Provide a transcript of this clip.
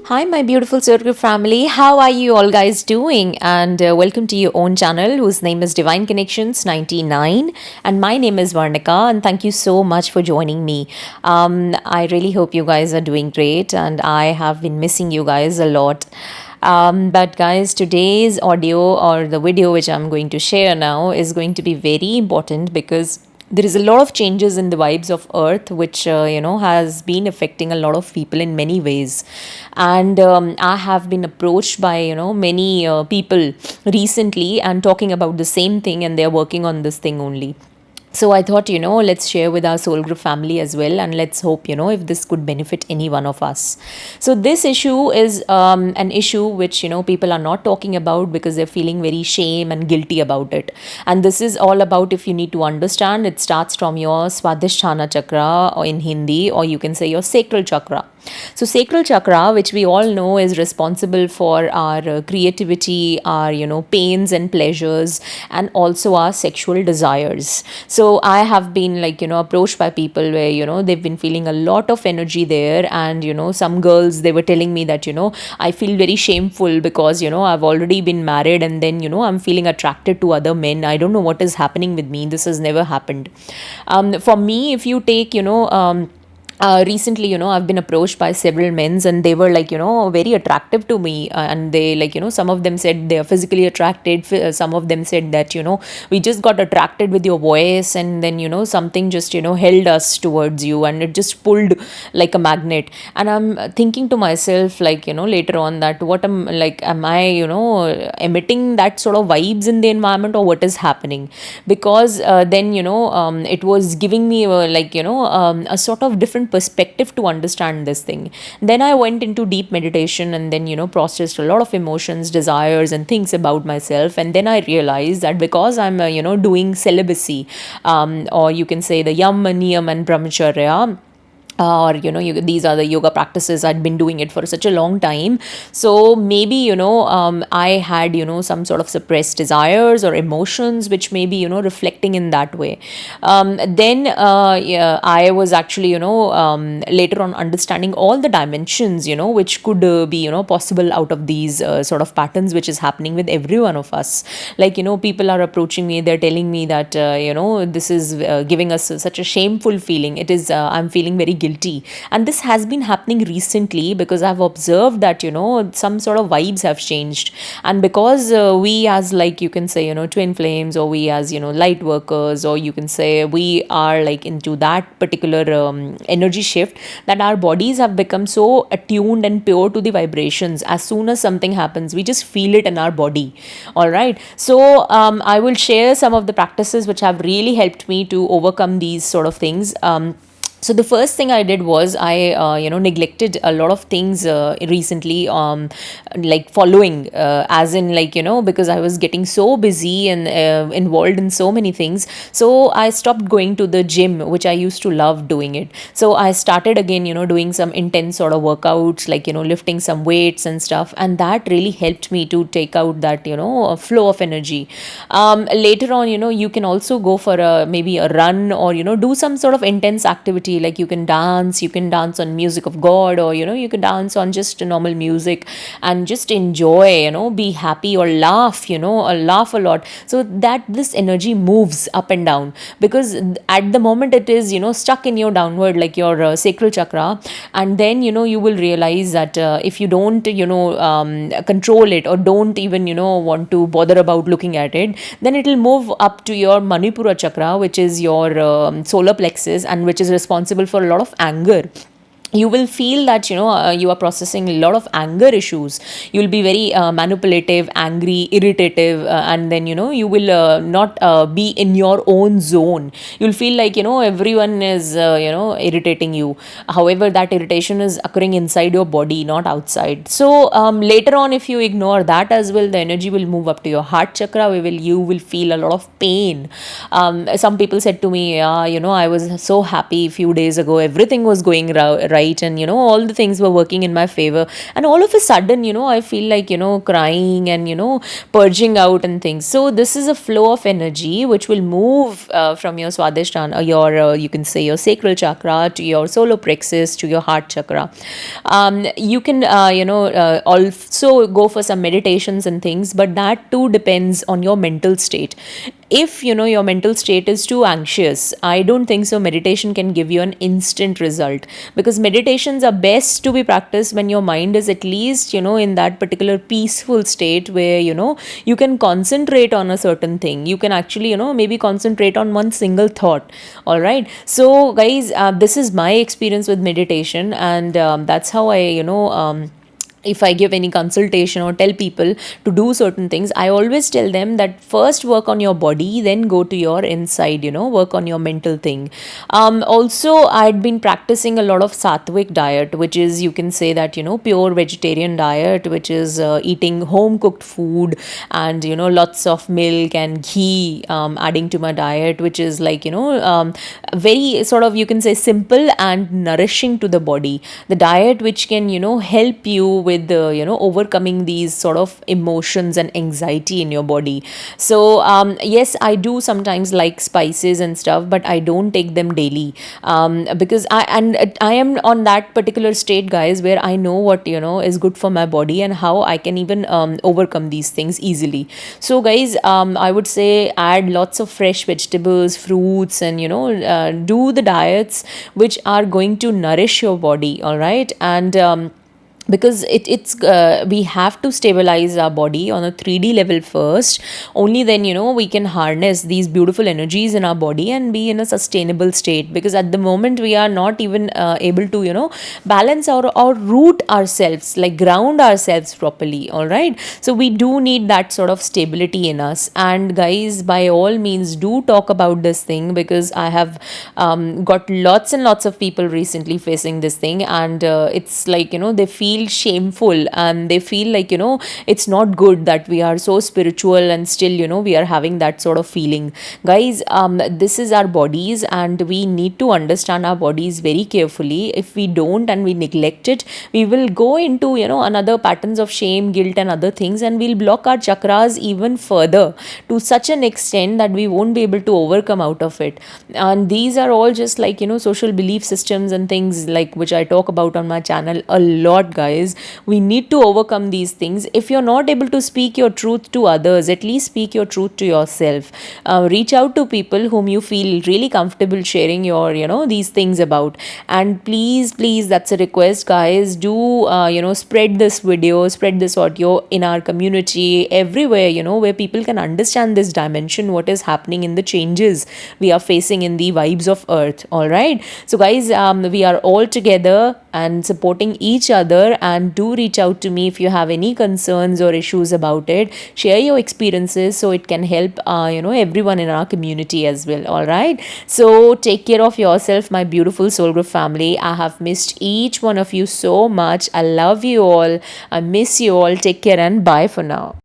Hi, my beautiful circle family. How are you all guys doing? And welcome to your own channel, whose name is Divine Connections 99. And my name is Varnika. And thank you so much for joining me. I really hope you guys are doing great. And I have been missing you guys a lot. But guys, today's audio or the video which I'm going to share now is going to be very important because there is a lot of changes in the vibes of earth which has been affecting a lot of people in many ways. And I have been approached by many people recently and talking about the same thing, and they're working on this thing only. So I thought, let's share with our soul group family as well, and let's hope, if this could benefit any one of us. So this issue is an issue which, people are not talking about because they're feeling very shame and guilty about it. And this is all about, if you need to understand, it starts from your Swadhisthana chakra, or in Hindi, or you can say your sacral chakra. So sacral chakra, which we all know is responsible for our creativity, our pains and pleasures, and also our sexual desires. So I have been approached by people where they've been feeling a lot of energy there, and some girls, they were telling me that I feel very shameful because I've already been married, and then I'm feeling attracted to other men. I don't know what is happening with me. This has never happened. For me, if you take recently I've been approached by several men's, and they were very attractive to me, and they some of them said they are physically attracted. Some of them said that we just got attracted with your voice, and then something just held us towards you, and it just pulled like a magnet. And I'm thinking to myself, later on, that what am I emitting that sort of vibes in the environment, or what is happening? Because then it was giving me a sort of different perspective to understand this thing. Then I went into deep meditation, and then processed a lot of emotions, desires, and things about myself. And then I realized that because I'm doing celibacy, or you can say the yam, niyam, and brahmacharya, or these are the yoga practices. I'd been doing it for such a long time, so maybe I had some sort of suppressed desires or emotions which may be reflecting in that way. Then yeah, I was actually later on understanding all the dimensions which could be possible out of these sort of patterns which is happening with every one of us. People are approaching me, they're telling me that this is giving us such a shameful feeling. It is I'm feeling very guilty. And this has been happening recently because I've observed that some sort of vibes have changed. And because we as, you can say twin flames, or we as light workers, or you can say we are into that particular energy shift, that our bodies have become so attuned and pure to the vibrations. As soon as something happens, we just feel it in our body. All right, so I will share some of the practices which have really helped me to overcome these sort of things. So the first thing I did was I neglected a lot of things recently, like following, as in because I was getting so busy and involved in so many things. So I stopped going to the gym, which I used to love doing it. So I started again doing some intense sort of workouts, lifting some weights and stuff, and that really helped me to take out that flow of energy. Later on, you can also go for a maybe a run, or do some sort of intense activity. Like you can dance on music of God, or you can dance on just normal music, and just enjoy, be happy, or laugh, or laugh a lot, so that this energy moves up and down. Because at the moment it is stuck in your downward, like your sacral chakra. And then you will realize that if you don't control it, or don't even want to bother about looking at it, then it will move up to your manipura chakra, which is your solar plexus, and which is responsible for a lot of anger. You will feel that you are processing a lot of anger issues. You will be very manipulative, angry, irritative, and then you will not be in your own zone. You'll feel like everyone is irritating you. However, that irritation is occurring inside your body, not outside. So later on, if you ignore that as well, the energy will move up to your heart chakra, where you will feel a lot of pain. Some people said to me, I was so happy a few days ago, everything was going right, right, and all the things were working in my favor, and all of a sudden I feel like crying and purging out and things. So this is a flow of energy which will move from your swadhisthana, your you can say your sacral chakra, to your solar plexus, to your heart chakra. You can also go for some meditations and things, but that too depends on your mental state. If your mental state is too anxious, I don't think so meditation can give you an instant result, because meditations are best to be practiced when your mind is at least in that particular peaceful state where you can concentrate on a certain thing. You can actually maybe concentrate on one single thought. All right, so guys, this is my experience with meditation, and that's how I if I give any consultation or tell people to do certain things, I always tell them that first work on your body, then go to your inside, work on your mental thing. Also, I'd been practicing a lot of sattvic diet, which is, you can say that, pure vegetarian diet, which is eating home cooked food, and, lots of milk and ghee adding to my diet, which is like, very sort of, you can say, simple and nourishing to the body. The diet which can, help you with overcoming these sort of emotions and anxiety in your body. So yes, I do sometimes like spices and stuff, but I don't take them daily, because I am on that particular state, guys, where I know what is good for my body and how I can even overcome these things easily. So guys, I would say add lots of fresh vegetables, fruits, and do the diets which are going to nourish your body. All right, and because it's we have to stabilize our body on a 3D level first. Only then we can harness these beautiful energies in our body and be in a sustainable state, because at the moment we are not even able to balance or root ourselves, like ground ourselves properly. All right, so we do need that sort of stability in us. And guys, by all means, do talk about this thing, because I have got lots and lots of people recently facing this thing, and it's like they feel shameful, and they feel like it's not good that we are so spiritual and still we are having that sort of feeling. Guys, this is our bodies, and we need to understand our bodies very carefully. If we don't and we neglect it, we will go into another patterns of shame, guilt, and other things, and we'll block our chakras even further, to such an extent that we won't be able to overcome out of it. And these are all just like social belief systems and things like which I talk about on my channel a lot, guys. We need to overcome these things. If you're not able to speak your truth to others, at least speak your truth to yourself. Reach out to people whom you feel really comfortable sharing your these things about. And please, that's a request, guys, do spread this video, spread this audio in our community, everywhere, where people can understand this dimension, what is happening in the changes we are facing in the vibes of earth. All right, so guys, we are all together and supporting each other. And do reach out to me if you have any concerns or issues about it. Share your experiences so it can help everyone in our community as well. All right, so take care of yourself, my beautiful soul group family. I have missed each one of you so much. I love you all, I miss you all. Take care and bye for now.